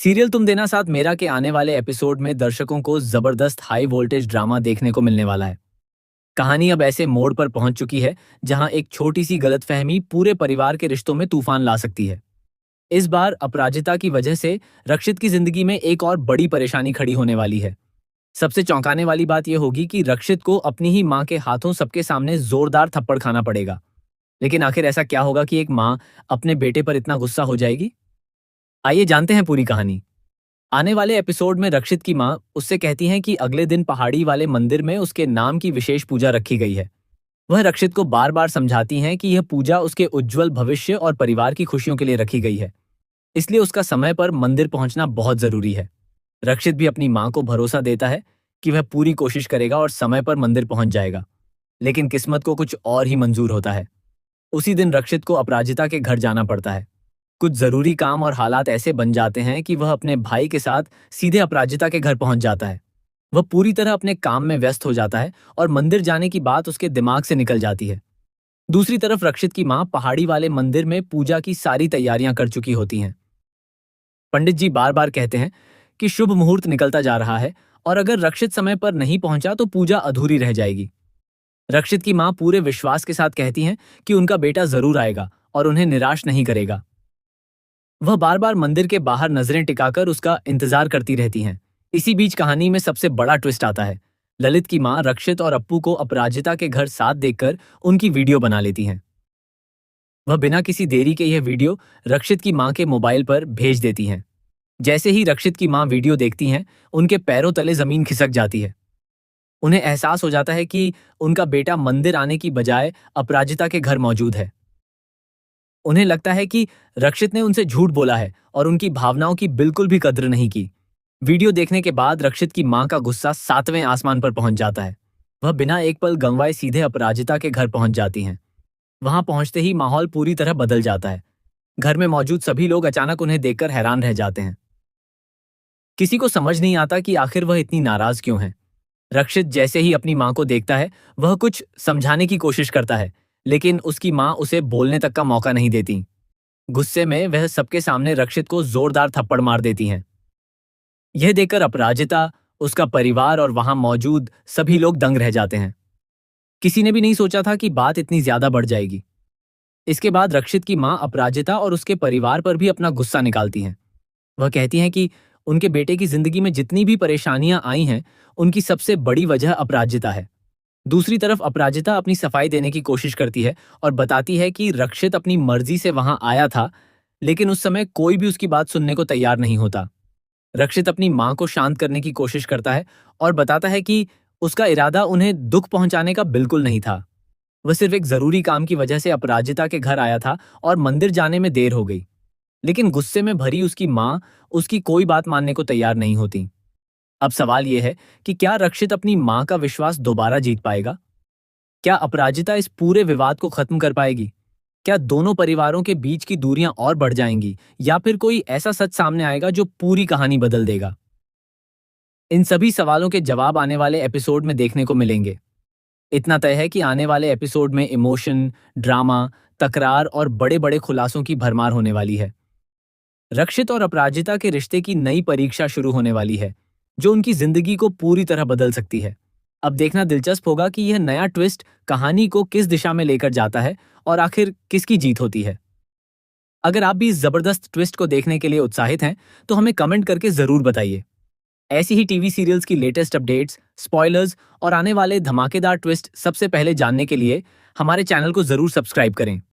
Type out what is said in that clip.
Serial तुम देना साथ मेरा के आने वाले एपिसोड में दर्शकों को जबरदस्त हाई वोल्टेज ड्रामा देखने को मिलने वाला है। कहानी अब ऐसे मोड़ पर पहुंच चुकी है जहां एक छोटी सी गलतफहमी पूरे परिवार के रिश्तों में तूफान ला सकती है। इस बार अपराजिता की वजह से रक्षित की जिंदगी में एक और बड़ी परेशानी खड़ी होने वाली है। सबसे चौंकाने वाली बात यह होगी कि रक्षित को अपनी ही मां के हाथों सबके सामने जोरदार थप्पड़ खाना पड़ेगा। लेकिन आखिर ऐसा क्या होगा कि एक मां अपने बेटे पर इतना गुस्सा हो जाएगी? आइए जानते हैं पूरी कहानी। आने वाले एपिसोड में रक्षित की मां उससे कहती हैं कि अगले दिन पहाड़ी वाले मंदिर में उसके नाम की विशेष पूजा रखी गई है। वह रक्षित को बार बार समझाती हैं कि यह पूजा उसके उज्जवल भविष्य और परिवार की खुशियों के लिए रखी गई है, इसलिए उसका समय पर मंदिर पहुंचना बहुत जरूरी है। रक्षित भी अपनी मां को भरोसा देता है कि वह पूरी कोशिश करेगा और समय पर मंदिर पहुंच जाएगा। लेकिन किस्मत को कुछ और ही मंजूर होता है। उसी दिन रक्षित को अपराजिता के घर जाना पड़ता है। कुछ जरूरी काम और हालात ऐसे बन जाते हैं कि वह अपने भाई के साथ सीधे अपराजिता के घर पहुंच जाता है। वह पूरी तरह अपने काम में व्यस्त हो जाता है और मंदिर जाने की बात उसके दिमाग से निकल जाती है। दूसरी तरफ रक्षित की मां पहाड़ी वाले मंदिर में पूजा की सारी तैयारियां कर चुकी होती हैं। पंडित जी बार बार कहते हैं कि शुभ मुहूर्त निकलता जा रहा है और अगर रक्षित समय पर नहीं पहुंचा तो पूजा अधूरी रह जाएगी। रक्षित की मां पूरे विश्वास के साथ कहती हैं कि उनका बेटा जरूर आएगा और उन्हें निराश नहीं करेगा। वह बार बार मंदिर के बाहर नजरें टिकाकर उसका इंतजार करती रहती हैं। इसी बीच कहानी में सबसे बड़ा ट्विस्ट आता है। ललित की मां रक्षित और अप्पू को अपराजिता के घर साथ देखकर उनकी वीडियो बना लेती हैं। वह बिना किसी देरी के यह वीडियो रक्षित की मां के मोबाइल पर भेज देती हैं। जैसे ही रक्षित की मां वीडियो देखती हैं, उनके पैरों तले जमीन खिसक जाती है। उन्हें एहसास हो जाता है कि उनका बेटा मंदिर आने की बजाय अपराजिता के घर मौजूद है। उन्हें लगता है कि रक्षित ने उनसे झूठ बोला है और उनकी भावनाओं की बिल्कुल भी कद्र नहीं की। वीडियो देखने के बाद रक्षित की मां का गुस्सा 7वें आसमान पर पहुंच जाता है। वह बिना एक पल गंवाए सीधे अपराजिता के घर पहुंच जाती हैं। वहां पहुंचते ही माहौल पूरी तरह बदल जाता है। घर में मौजूद सभी लोग अचानक उन्हें देखकर हैरान रह जाते हैं। किसी को समझ नहीं आता कि आखिर वह इतनी नाराज क्यों है। रक्षित जैसे ही अपनी मां को देखता है, वह कुछ समझाने की कोशिश करता है, लेकिन उसकी मां उसे बोलने तक का मौका नहीं देती। गुस्से में वह सबके सामने रक्षित को जोरदार थप्पड़ मार देती हैं। यह देखकर अपराजिता, उसका परिवार और वहां मौजूद सभी लोग दंग रह जाते हैं। किसी ने भी नहीं सोचा था कि बात इतनी ज्यादा बढ़ जाएगी। इसके बाद रक्षित की मां अपराजिता और उसके परिवार पर भी अपना गुस्सा निकालती हैं। वह कहती हैं कि उनके बेटे की जिंदगी में जितनी भी परेशानियां आई हैं, उनकी सबसे बड़ी वजह अपराजिता है। दूसरी तरफ अपराजिता अपनी सफाई देने की कोशिश करती है और बताती है कि रक्षित अपनी मर्जी से वहां आया था, लेकिन उस समय कोई भी उसकी बात सुनने को तैयार नहीं होता। रक्षित अपनी मां को शांत करने की कोशिश करता है और बताता है कि उसका इरादा उन्हें दुख पहुंचाने का बिल्कुल नहीं था। वह सिर्फ एक जरूरी काम की वजह से अपराजिता के घर आया था और मंदिर जाने में देर हो गई। लेकिन गुस्से में भरी उसकी मां उसकी कोई बात मानने को तैयार नहीं होती। अब सवाल यह है कि क्या रक्षित अपनी मां का विश्वास दोबारा जीत पाएगा? क्या अपराजिता इस पूरे विवाद को खत्म कर पाएगी? क्या दोनों परिवारों के बीच की दूरियां और बढ़ जाएंगी, या फिर कोई ऐसा सच सामने आएगा जो पूरी कहानी बदल देगा? इन सभी सवालों के जवाब आने वाले एपिसोड में देखने को मिलेंगे। इतना तय है कि आने वाले एपिसोड में इमोशन, ड्रामा, तकरार और बड़े बड़े खुलासों की भरमार होने वाली है। रक्षित और अपराजिता के रिश्ते की नई परीक्षा शुरू होने वाली है, जो उनकी जिंदगी को पूरी तरह बदल सकती है। अब देखना दिलचस्प होगा कि यह नया ट्विस्ट कहानी को किस दिशा में लेकर जाता है और आखिर किसकी जीत होती है। अगर आप भी इस जबरदस्त ट्विस्ट को देखने के लिए उत्साहित हैं, तो हमें कमेंट करके जरूर बताइए। ऐसी ही टीवी सीरियल्स की लेटेस्ट अपडेट्स, स्पॉयलर्स और आने वाले धमाकेदार ट्विस्ट सबसे पहले जानने के लिए हमारे चैनल को जरूर सब्सक्राइब करें।